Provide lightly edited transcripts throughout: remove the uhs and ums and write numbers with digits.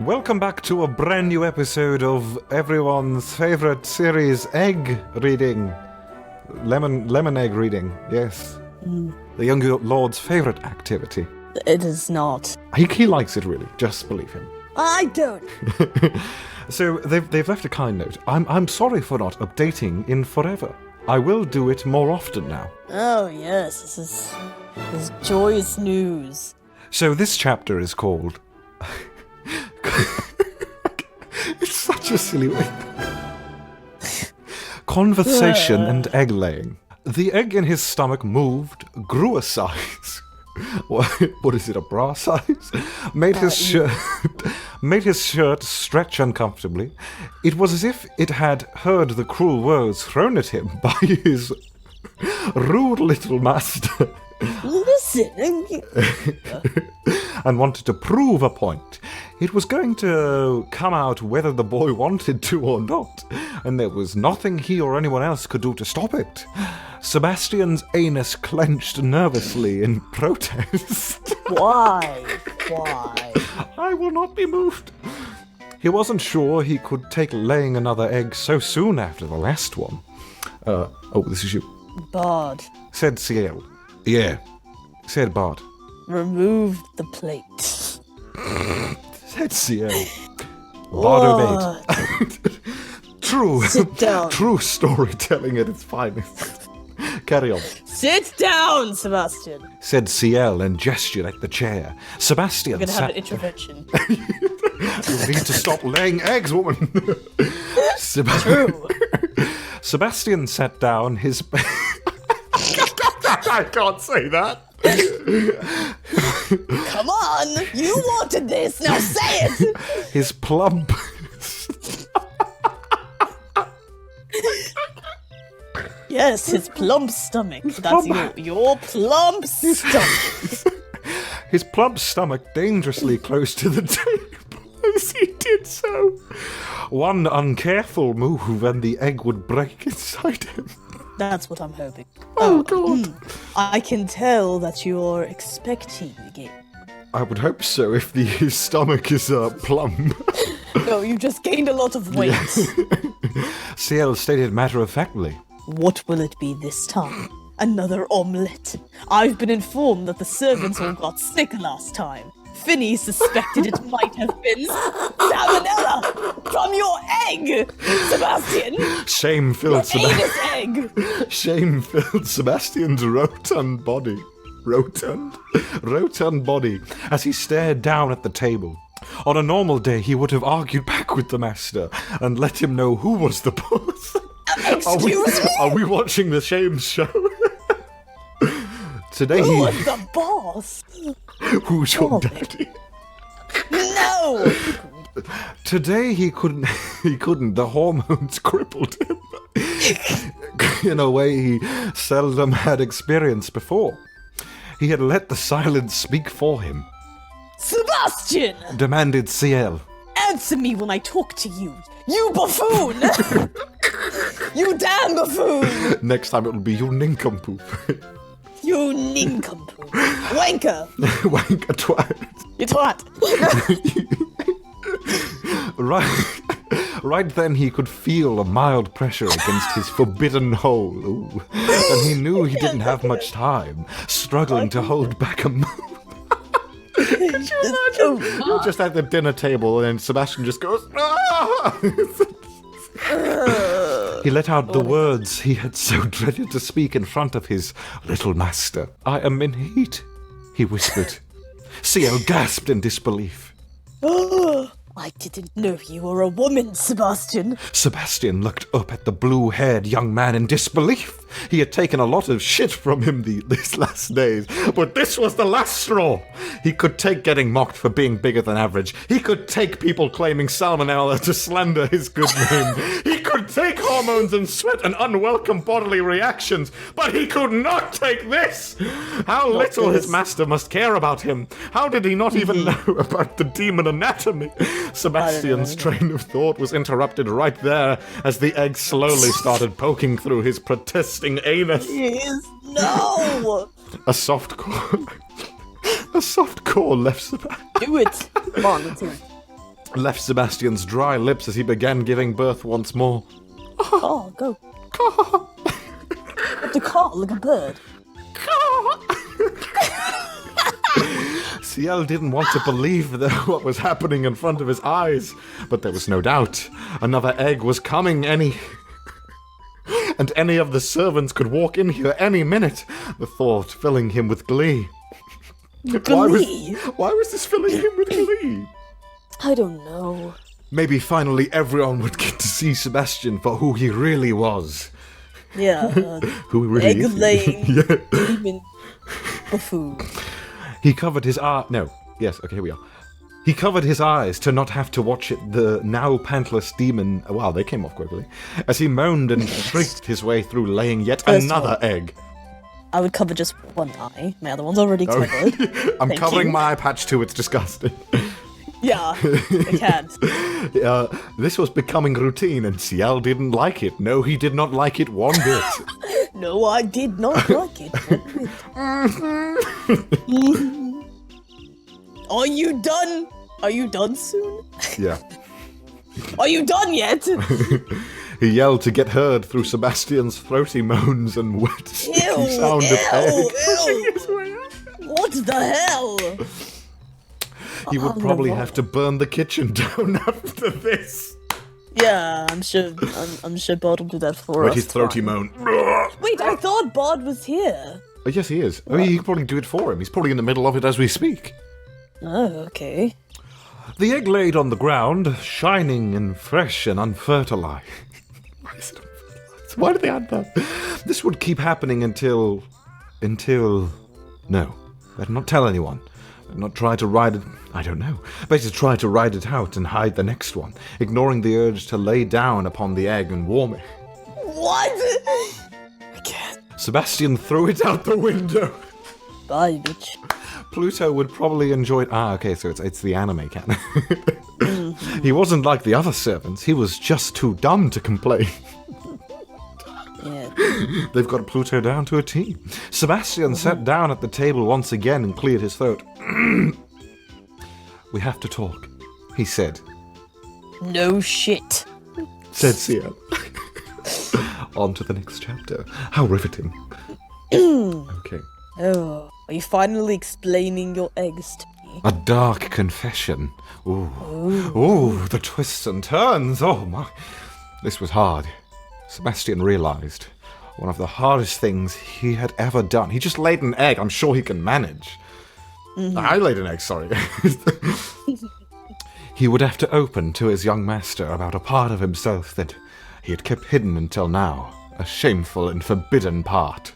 Welcome back to a brand new episode of everyone's favorite series, egg reading. Lemon egg reading, yes. The young lord's favorite activity. It is not. He likes it really, just believe him. I don't. So they've left a kind note. I'm sorry for not updating in forever. I will do it more often now. Oh yes, this is joyous news. So this chapter is called... It's such a silly way. Conversation and egg laying. The egg in his stomach moved, grew a size. What is it, a bra size? Made his shirt stretch uncomfortably. It was as if it had heard the cruel words thrown at him by his rude little master. Listen. And wanted to prove a point. It was going to come out whether the boy wanted to or not, and there was nothing he or anyone else could do to stop it. Sebastian's anus clenched nervously in protest. Why? I will not be moved. He wasn't sure he could take laying another egg so soon after the last one. This is you. Bard. Said Ciel. Yeah. Said Bard. Remove the plate. Said Ciel. Bard obeyed. True. Sit down. True storytelling at its finest. Carry on. Sit down, Sebastian. Said Ciel and gestured at the chair. Sebastian We're gonna have an intervention. You need to stop laying eggs, woman. True. Sebastian sat down his... I can't say that. Come on, you wanted this, now say it. His plump... Yes, his plump stomach. That's your plump stomach. His plump stomach dangerously close to the table as he did so. One uncareful move and the egg would break inside him. That's what I'm hoping. Oh God. I can tell that you're expecting the game. I would hope so if his stomach is plump. No, you just gained a lot of weight. Ciel stated matter-of-factly. What will it be this time? Another omelette. I've been informed that the servants all got sick last time. Finney suspected it might have been salmonella from your egg, Sebastian. Shame-filled Anus egg. Shame-filled Sebastian's rotund body as he stared down at the table. On a normal day, he would have argued back with the master and let him know who was the boss. Excuse me? Are we watching the Shame show? Today Who was the boss? Who's your daddy? No! Today he couldn't. The hormones crippled him in a way he seldom had experienced before. He had let the silence speak for him. Sebastian! Demanded Ciel. Answer me when I talk to you, you buffoon! You damn buffoon! Next time it'll be you nincompoop. You nincompoop. Wanker! Wanker twat. You twat! Right then he could feel a mild pressure against his forbidden hole. Ooh. And he knew he didn't have much time, struggling to hold back a move. Could you imagine? You're just at the dinner table and Sebastian just goes, ah! He let out the words he had so dreaded to speak in front of his little master. I am in heat, he whispered. Ciel gasped in disbelief. I didn't know you were a woman, Sebastian. Sebastian looked up at the blue-haired young man in disbelief. He had taken a lot of shit from him these last days, but this was the last straw. He could take getting mocked for being bigger than average. He could take people claiming salmonella to slander his good name. He could take hormones and sweat and unwelcome bodily reactions, but he could not take this. How little his master must care about him. How did he not even know about the demon anatomy? Sebastian's train of thought was interrupted right there as the egg slowly started poking through his protesting anus. Yes, no! A soft core left Sebastian. Do it! Come on, let's do it. left Sebastian's dry lips as he began giving birth once more. Oh, go. What to call like a bird? Ciel didn't want to believe what was happening in front of his eyes, but there was no doubt. Another egg was coming and any of the servants could walk in here any minute, the thought filling him with glee. Glee? Why was this filling him with glee? I don't know. Maybe finally everyone would get to see Sebastian for who he really was. Yeah. Who he really is. Egg-laying Yeah. demon buffoon. He covered his eye. No. Yes, okay, here we are. He covered his eyes to not have to watch it, the now pantless demon. Wow, they came off quickly. As he moaned and shrieked his way through laying yet another egg. I would cover just one eye. My other one's already covered. I'm Thank covering you. my eye patch too, it's disgusting. Yeah, I can't. This was becoming routine, and Ciel didn't like it. No, he did not like it one bit. No, I did not like it. Are you done? Are you done soon? Yeah. Are you done yet? He yelled to get heard through Sebastian's throaty moans and wet squeaky sound of egg. What the hell? He would probably have to burn the kitchen down after this. Yeah, I'm sure Bod will do that for Wait, us. his throaty moan. Wait, I thought Bod was here. Oh, yes, he is. Oh, he can probably do it for him. He's probably in the middle of it as we speak. Oh, okay. The egg laid on the ground, shining and fresh and unfertilized. Why is it unfertilized? Why did they add that? This would keep happening until... No. Better not tell anyone. Better not try to ride it... I don't know. Better try to ride it out and hide the next one, ignoring the urge to lay down upon the egg and warm it. What? I can't. Sebastian threw it out the window. Bye, bitch. Pluto would probably enjoy it. Ah, okay, so it's the anime canon. He wasn't like the other servants. He was just too dumb to complain. Yeah. They've got Pluto down to a T. Sebastian sat down at the table once again and cleared his throat. We have to talk, he said. No shit. Said Ciel. On to the next chapter. How riveting. Okay. Oh, are you finally explaining your eggs to me? A dark confession. Ooh, the twists and turns. Oh my. This was hard. Sebastian realized one of the hardest things he had ever done. He just laid an egg. I'm sure he can manage. I laid an egg, sorry. He would have to open to his young master about a part of himself that he had kept hidden until now. A shameful and forbidden part.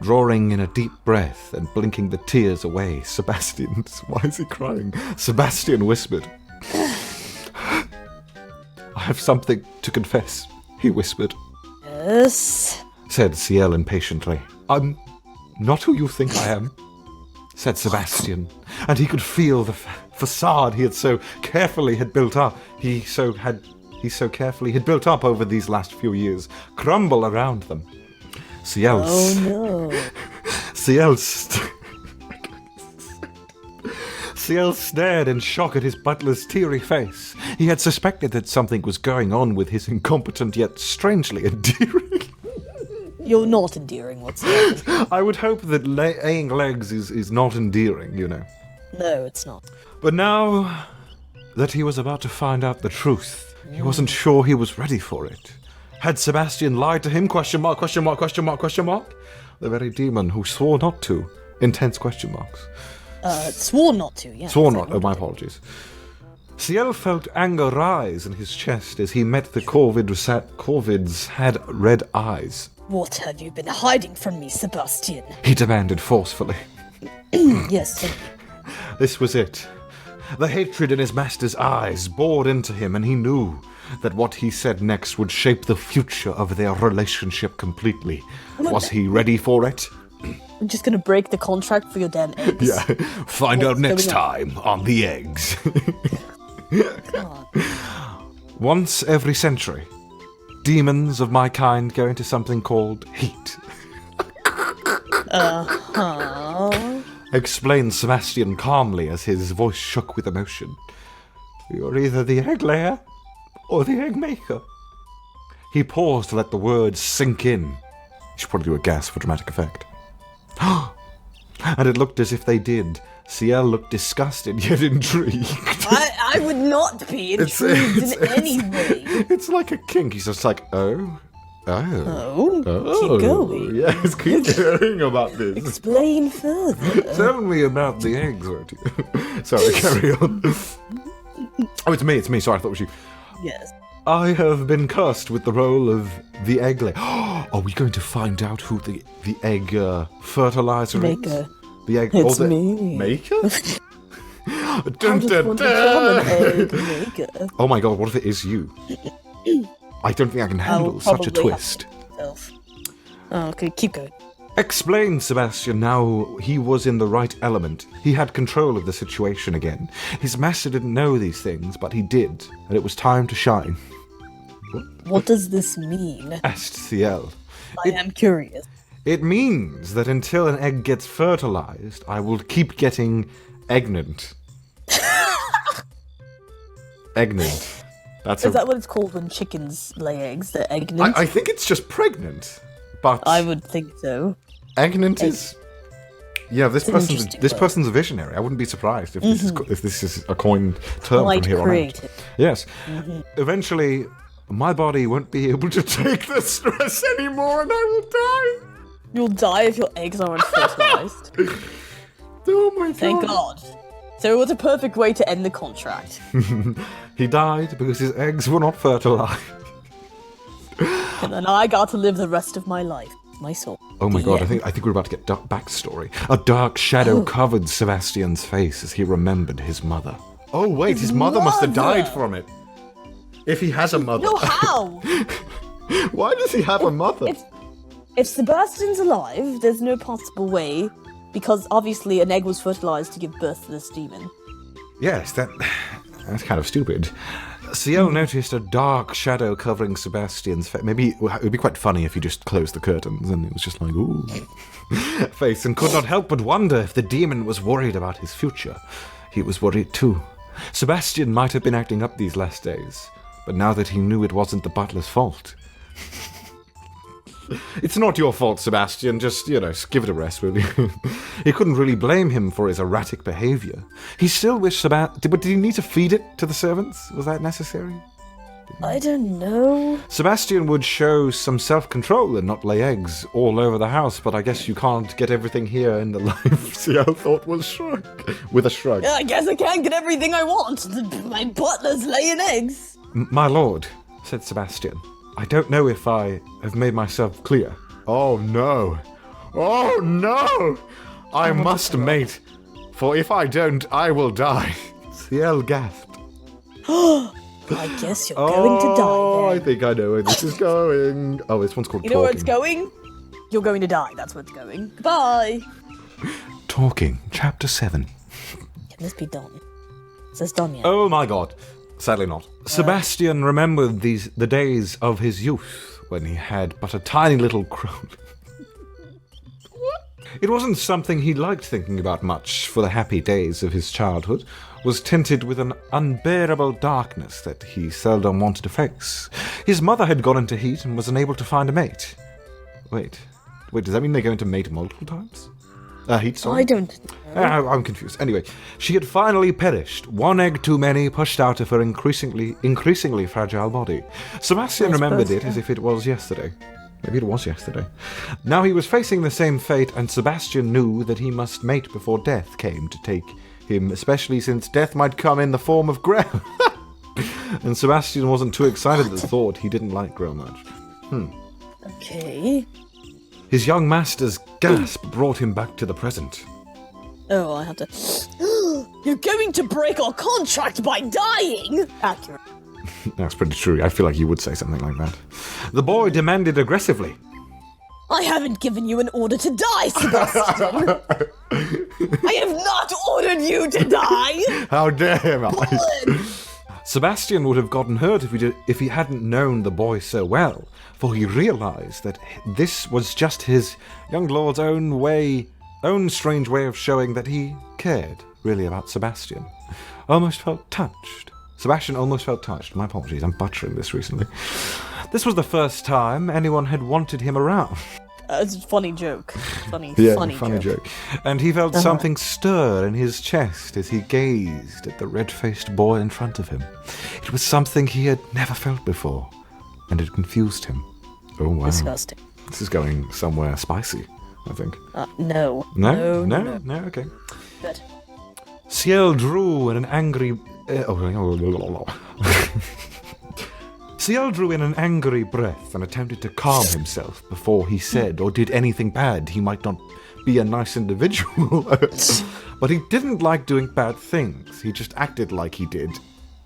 Drawing in a deep breath and blinking the tears away, Sebastian... Why is he crying? Sebastian whispered. I have something to confess, he whispered. Yes? Said Ciel impatiently. I'm not who you think I am, said Sebastian, and he could feel the facade he so carefully had built up. He so carefully had built up over these last few years crumble around them. Ciel. Oh no. Ciel stared in shock at his butler's teary face. He had suspected that something was going on with his incompetent yet strangely endearing. You're not endearing whatsoever. I would hope that laying legs is not endearing, you know. No, it's not. But now that he was about to find out the truth, he wasn't sure he was ready for it. Had Sebastian lied to him? Question mark, question mark, question mark, question mark? The very demon who swore not to. Intense question marks. Swore not to, yeah. Swore not. Oh, my apologies. Ciel felt anger rise in his chest as he met the Corvids had red eyes. What have you been hiding from me, Sebastian? He demanded forcefully. Yes, sir. This was it. The hatred in his master's eyes bored into him, and he knew that what he said next would shape the future of their relationship completely. Was he ready for it? I'm just gonna break the contract for your damn eggs. Yeah. Find out next going on? time on The Eggs. God. Once every century, demons of my kind go into something called heat. Uh-huh. Explained Sebastian calmly as his voice shook with emotion. You're either the egg layer or the egg maker. He paused to let the words sink in. You should probably do a gasp for dramatic effect. And it looked as if they did. Ciel looked disgusted yet intrigued. I would not be intrigued in any way. It's like a kink. He's just like, oh. Keep going. Yes, keep hearing about this. Explain further. Tell me about the eggs, won't you? Sorry, carry on. Oh, it's me. Sorry, I thought it was you. Yes. I have been cursed with the role of the egg layer. Are we going to find out who the egg fertilizer Maker. is? The egg It's or the me. maker? I just want to become an egg maker. Oh my god, what if it is you? I don't think I can handle such a twist. Oh, okay, keep going. Explain, Sebastian. Now he was in the right element. He had control of the situation again. His master didn't know these things, but he did, and it was time to shine. What does this mean? Asked Ciel. I am curious. It means that until an egg gets fertilized, I will keep getting egnant. Egnant. Is that what it's called when chickens lay eggs? They're egnant? I think it's just pregnant, but I would think so. egnant is. Yeah, this interesting person's a visionary. I wouldn't be surprised if this is a coined term Quite from here on out. creative. Yes. Eventually, my body won't be able to take the stress anymore, and I will die. You'll die if your eggs aren't fertilized. Oh my god! Thank God. So it was a perfect way to end the contract. He died because his eggs were not fertilized. And then I got to live the rest of my life. My soul. Oh my The god! end. I think we're about to get backstory. A dark shadow covered Sebastian's face as he remembered his mother. Oh wait, his mother must have died from it. If he has a mother. No, how? Why does he have a mother? If Sebastian's alive, there's no possible way, because obviously an egg was fertilized to give birth to this demon. Yes, that's kind of stupid. Ciel noticed a dark shadow covering Sebastian's face. Maybe it would be quite funny if you just closed the curtains and it was just like, ooh, face, and could not help but wonder if the demon was worried about his future. He was worried too. Sebastian might have been acting up these last days, but now that he knew it wasn't the butler's fault. It's not your fault, Sebastian. Just, give it a rest, will you? He couldn't really blame him for his erratic behavior. He still wished Sebastian... But did he need to feed it to the servants? Was that necessary? I don't know. Sebastian would show some self-control and not lay eggs all over the house, but I guess you can't get everything here in the life Ciel thought was shrug. With a shrug. Yeah, I guess I can't get everything I want. My butler's laying eggs. My lord, said Sebastian, I don't know if I have made myself clear. Oh no. Oh no! I must mate, for if I don't, I will die. Ciel gasped. I guess you're going to die I then. think I know where this is going. Oh, this one's called You know where it's Talking. going? You're going to die. That's where it's going. Bye. Talking, Chapter 7. Can this be done? It says done yet. Oh my god. Sadly not. Sebastian remembered the days of his youth when he had but a tiny little crown. It wasn't something he liked thinking about much, for the happy days of his childhood was tinted with an unbearable darkness that he seldom wanted to face. His mother had gone into heat and was unable to find a mate. Wait, does that mean they're going to mate multiple times? Heat, sorry? I don't know. I'm confused. Anyway, she had finally perished. One egg too many pushed out of her increasingly fragile body. Sebastian remembered it as if it was yesterday. Maybe it was yesterday. Now he was facing the same fate, and Sebastian knew that he must mate before death came to take him, especially since death might come in the form of Grell. And Sebastian wasn't too excited at the thought. He didn't like Grell much. Okay. His young master's gasp brought him back to the present. Oh, I have to... You're going to break our contract by dying! Accurate. That's pretty true. I feel like you would say something like that. The boy demanded aggressively. I haven't given you an order to die, Sebastian! I have not ordered you to die! How dare him! Sebastian would have gotten hurt if he hadn't known the boy so well, for he realized that this was just his young lord's own strange way of showing that he cared, really, about Sebastian. Almost felt touched. Sebastian almost felt touched. My apologies, I'm butchering this recently. This was the first time anyone had wanted him around. It's a funny joke. Funny joke. And he felt something stir in his chest as he gazed at the red-faced boy in front of him. It was something he had never felt before, and it confused him. Oh, wow. Disgusting. This is going somewhere spicy, I think. No. No, okay. Good. Ciel drew in an angry... Ciel drew in an angry breath and attempted to calm himself before he said or did anything bad. He might not be a nice individual, but he didn't like doing bad things. He just acted like he did.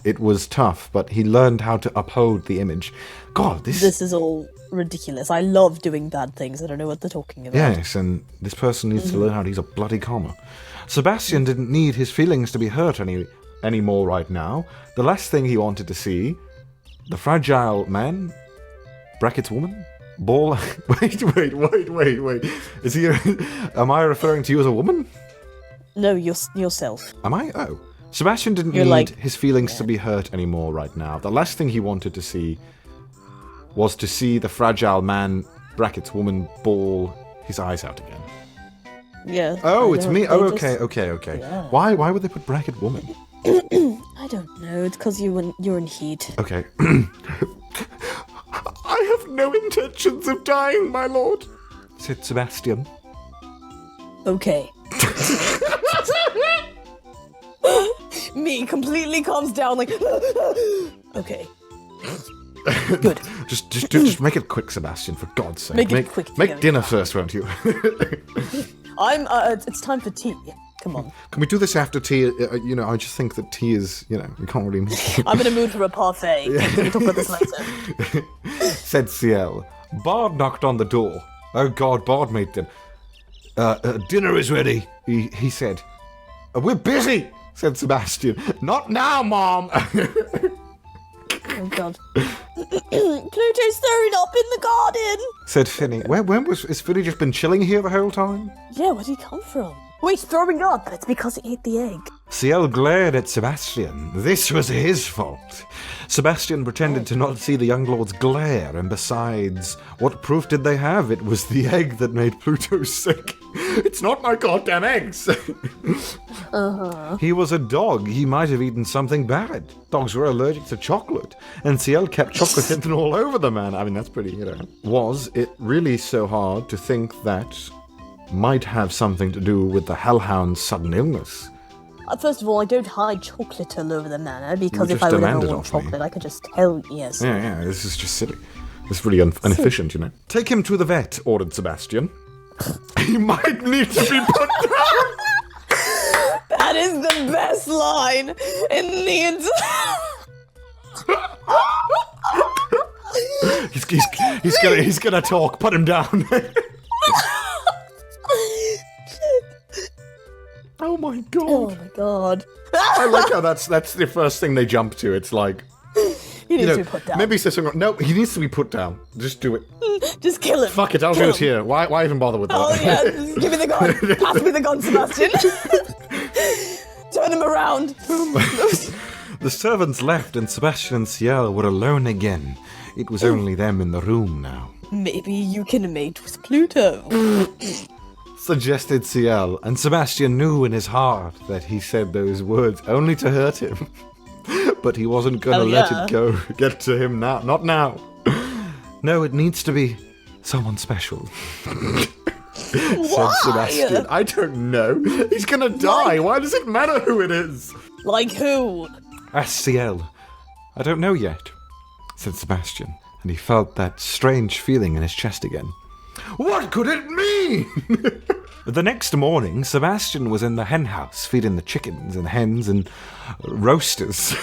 It was tough, but he learned how to uphold the image. God, this is all ridiculous. I love doing bad things. I don't know what they're talking about. Yes, and this person needs to learn how to use a bloody comma. Sebastian didn't need his feelings to be hurt anymore right now. The last thing he wanted to see... The fragile man, brackets woman, ball. Wait. Is he? Am I referring to you as a woman? No, yourself. Am I? Oh, Sebastian didn't need his feelings to be hurt anymore right now. The last thing he wanted to see was to see the fragile man, brackets woman, ball his eyes out again. Yeah. Oh, it's me. Oh, okay. Yeah. Why would they put bracket woman? I don't know. It's because you're in heat. Okay. I have no intentions of dying, my lord, said Sebastian. Okay. Me completely calms down like... Okay. Good. Just make it quick, Sebastian, for God's sake. Make it quick. Make dinner first, won't you? It's time for tea. Come on. Can we do this after tea? I just think that tea is, you can't really make it. I'm in a mood for a parfait. Can we talk about this later? Said Ciel. Bard knocked on the door. Oh God, Bard made dinner. Dinner is ready, he said. We're busy, said Sebastian. Not now, Mom. Oh God. Pluto's throwing up in the garden, said Finny. Has Finny just been chilling here the whole time? Yeah, where did he come from? Wait, he's throwing up. It's because he ate the egg. Ciel glared at Sebastian. This was his fault. Sebastian pretended to not see the young lord's glare, and besides, what proof did they have? It was the egg that made Pluto sick. It's not my goddamn eggs! He was a dog. He might have eaten something bad. Dogs were allergic to chocolate, and Ciel kept chocolate hidden all over the man. I mean, that's pretty, Was it really so hard to think that might have something to do with the hellhound's sudden illness? First of all, I don't hide chocolate all over the manor, because if I would ever want chocolate, I could just tell, yes. Yeah, this is just silly. This is really inefficient, Take him to the vet, ordered Sebastian. He might need to be put down! That is the best line in the entire... He's gonna talk, put him down. Oh my God. Oh my God. I like how that's the first thing they jump to. It's like... He needs to be put down. Maybe say something... No, he needs to be put down. Just do it. Just kill him. Fuck it, I'll do it here. Why even bother with that? Oh yeah, give me the gun. Pass me the gun, Sebastian. Turn him around. The servants left and Sebastian and Ciel were alone again. It was only them in the room now. Maybe you can mate with Pluto. Suggested Ciel, and Sebastian knew in his heart that he said those words only to hurt him. But he wasn't gonna let it get to him now. Not now. No, it needs to be someone special. Said Sebastian. I don't know. He's gonna die. Why does it matter who it is? Like who? Asked Ciel. I don't know yet, said Sebastian, and he felt that strange feeling in his chest again. What could it mean? The next morning, Sebastian was in the hen house feeding the chickens and hens and roasters.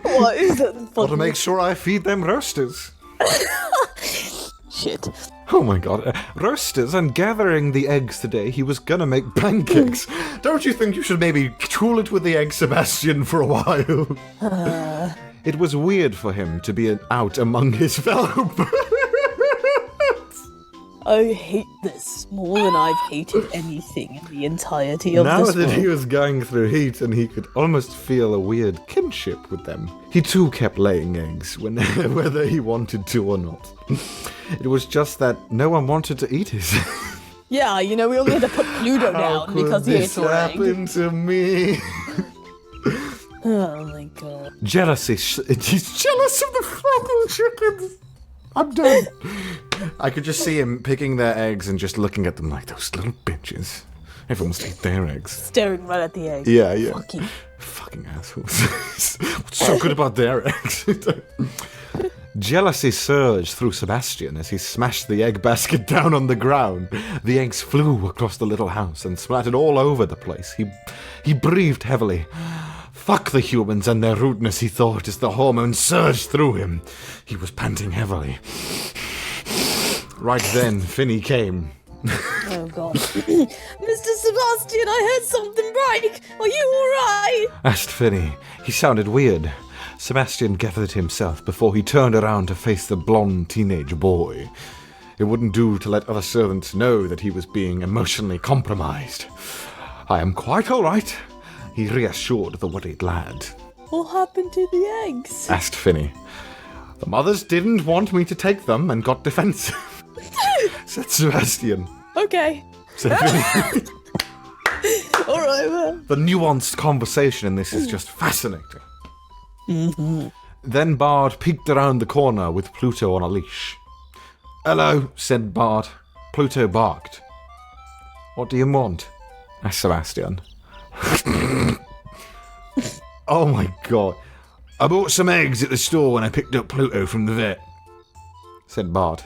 What is it? Got to make sure I feed them roasters. Shit. Oh my God. Roasters, and gathering the eggs today, he was gonna make pancakes. Don't you think you should maybe tool it with the egg, Sebastian, for a while? It was weird for him to be out among his fellow birds. I hate this more than I've hated anything in the entirety of Now this that he world. was going through heat and he could almost feel a weird kinship with them, he too kept laying eggs whether he wanted to or not. It was just that no one wanted to eat his. Yeah, we only had to put Pluto down because he ate our egg. Happen to me. Oh my god. Jealousy. He's jealous of the fucking chickens. I'm done. I could just see him picking their eggs and just looking at them like those little bitches. Everyone wants to eat their eggs. Staring right at the egg. Yeah. Fucking assholes. What's so good about their eggs? Jealousy surged through Sebastian as he smashed the egg basket down on the ground. The eggs flew across the little house and splattered all over the place. He breathed heavily. Fuck the humans and their rudeness, he thought, as the hormones surged through him. He was panting heavily. Right then, Finny came. Oh god. Mr. Sebastian, I heard something break. Are you alright? Asked Finny. He sounded weird. Sebastian gathered himself before he turned around to face the blonde teenage boy. It wouldn't do to let other servants know that he was being emotionally compromised. I am quite all right, he reassured the worried lad. What happened to the eggs? Asked Finny. The mothers didn't want me to take them and got defensive, said Sebastian. Okay. Said Finny. Alright then. The nuanced conversation in this is just fascinating. Then Bard peeked around the corner with Pluto on a leash. Hello, said Bard. Pluto barked. What do you want? Asked Sebastian. Oh my god. I bought some eggs at the store when I picked up Pluto from the vet, said Bard.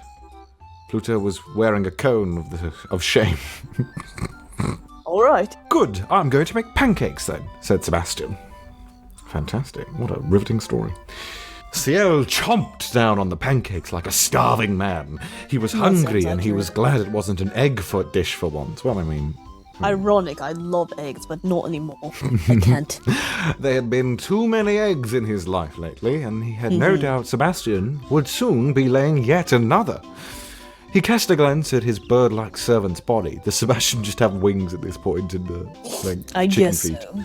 Pluto was wearing a cone of shame. Alright. Good, I'm going to make pancakes then, said Sebastian. Fantastic, what a riveting story. Ciel chomped down on the pancakes like a starving man. He was hungry and he was glad it wasn't an egg foot dish for once. Well, I mean... Ironic, I love eggs, but not anymore. I can't. There had been too many eggs in his life lately, and he had no doubt Sebastian would soon be laying yet another. He cast a glance at his bird-like servant's body. Does Sebastian just have wings at this point in the I chicken guess feet? so.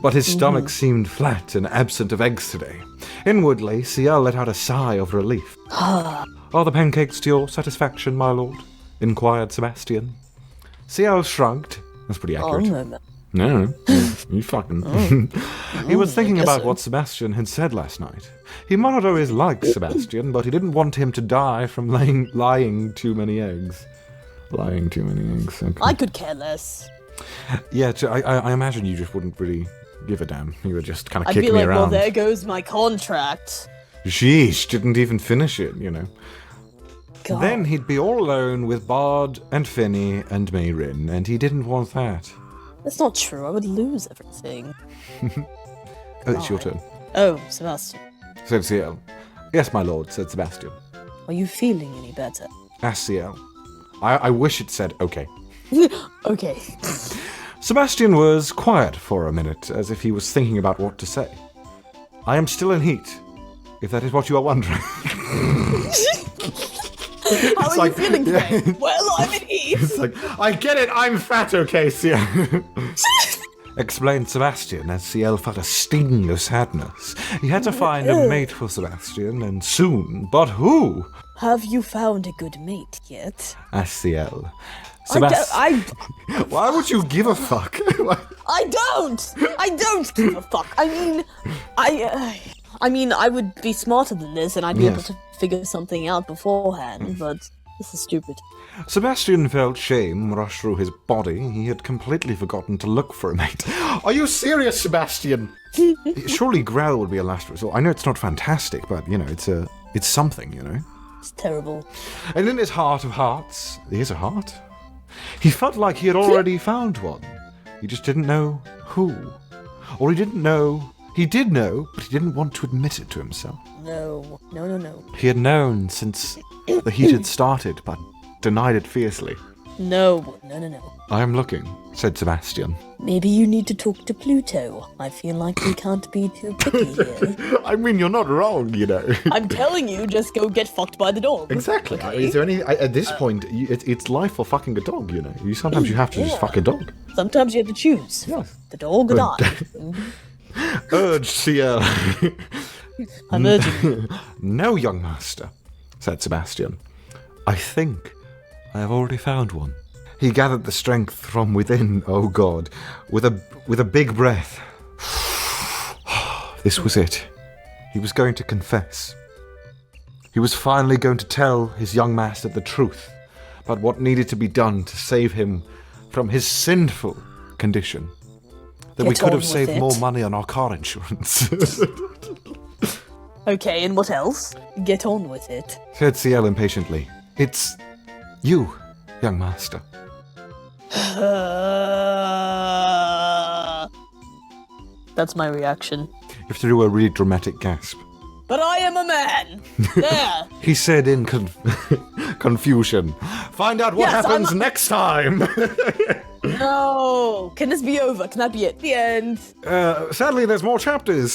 But his stomach seemed flat and absent of eggs today. Inwardly, Ciel let out a sigh of relief. Are the pancakes to your satisfaction, my lord? Inquired Sebastian. Ciel shrugged. That's pretty accurate. No. No, you fucking... He was thinking guess about so. what Sebastian had said last night. He might not always like Sebastian, but he didn't want him to die from laying too many eggs. Lying too many eggs, okay. I could care less. Yeah, I imagine you just wouldn't really give a damn. You would just kind of I'd kick be me like, well, around. there goes my contract. Sheesh, didn't even finish it, you know. God. Then he'd be all alone with Bard and Finny and Mayrin, and he didn't want that. That's not true. I would lose everything. Oh, it's your turn, Oh, Sebastian. said Ciel. Yes, my lord, said Sebastian. Are you feeling any better? Asked Ciel. I wish it said okay. Okay. Sebastian was quiet for a minute, as if he was thinking about what to say. I am still in heat, if that is what you are wondering. How are like- you feeling yeah. today? Well, I'm in heat. It's like, I get it, I'm fat, okay, Ciel. Explained Sebastian as Ciel felt a sting of sadness. He had to find a mate for Sebastian, and soon. But who? Have you found a good mate yet? Asked Ciel. I Why would you give a fuck? don't give a fuck. I mean, I would be smarter than this, and I'd be able Yes. to figure something out beforehand. But this is stupid. Sebastian felt shame rush through his body. He had completely forgotten to look for a mate. Are you serious, Sebastian? Surely Grell would be a last resort. I know it's not fantastic, but, you know, it's something, you know? It's terrible. And in his heart of hearts, here's a heart, he felt like he had already found one. He just didn't know who. Or he did know, but he didn't want to admit it to himself. No. He had known since the heat had started, but denied it fiercely. No. I am looking, said Sebastian. Maybe you need to talk to Pluto. I feel like we can't be too picky here. I mean, you're not wrong, you know. I'm telling you, just go get fucked by the dog. Exactly. Okay? Is there any at this point? It's life for fucking a dog, you know. Sometimes you have to just fuck a dog. Sometimes you have to choose. Yes. The dog or I. Urge Ciel. I'm urging you. No, young master, said Sebastian. I think I have already found one. He gathered the strength from within, oh God, with a big breath. This was it. He was going to confess. He was finally going to tell his young master the truth about what needed to be done to save him from his sinful condition. That we Get could on have with saved it. more money on our car insurance. Okay, and what else? Get on with it. Said Ciel impatiently. It's you, young master. That's my reaction. You have to do a really dramatic gasp. But I am a man! There! He said in confusion. Find out what Yes, happens next time. No! Can this be over? Can that be it? The end! Sadly, there's more chapters.